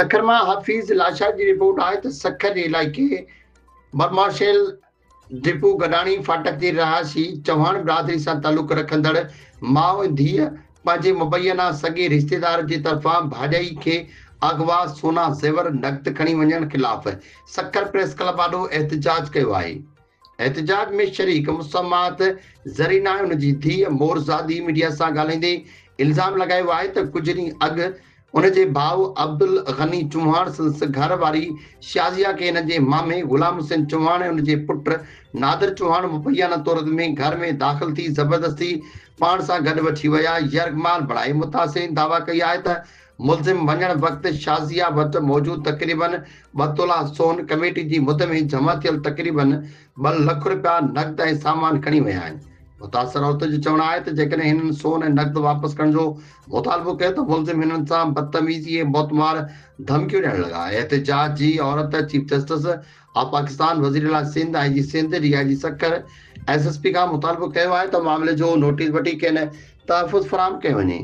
सखर मां हाफिज़ लाशा जी रिपोर्ट आहे त सखर जे इलाइक़े बरमाशेल डिपो गडाणी फाटक जे रहायशी चौहान बिरादरी सां तालुक रखंदड़ माउ ऐं धीअ पंहिंजे मुबैना सॻे रिश्तेदार जे तरफ़ां भाॼाई खे अगवा सोना ज़ेवर नक़द खणी वञण ख़िलाफ़ सखर प्रेस क्लब आॾो एहतजाज कयो आहे। एहतजाज में शरीक मुसम्मात ज़रीना ऐं उनजी धीअ मोरज़ादी मीडिया सां ॻाल्हाईंदे इल्ज़ाम लॻायो आहे त कुझु ॾींहं अॻु उनजे भाउ अब्दुल गनी चौहान संस घर वारी शाज़िया खे हिन जे मामे गुलाम हुसैन चौहान ऐं उनजे पुट नादिर चौहान मुबैना तौर में घर में दाख़िल थी ज़बरदस्ती पाण सां गॾु वठी विया। यरगमाल बणाए मुतासिन दावा कई आहे त मुलज़िम वञण वक़्तु शाज़िया वटि मौजूद तक़रीबन 2 तोला सोन कमेटी जी मुद में जमा थियल तक़रीबन 2 लख रुपया नक़द ऐं सामान खणी विया आहिनि। मुतासिर औरत जो चवणु आहे त जेकॾहिं हिननि सोन ऐं नक़द वापसि करण जो मुतालबो कयो त मुलज़िम हिननि सां बदतमीज़ी ऐं मौतमार धमकियूं ॾियण लॻा। एहतजाज जी औरत चीफ जस्टिस ऑफ पाकिस्तान वज़ीर आला Sindh IG Sindh DIG Sukkur SSP खां मुतालबो कयो आहे त मामले जो नोटिस वठी खेनि तहफ़ुज़ फ़राहम कयो वञे।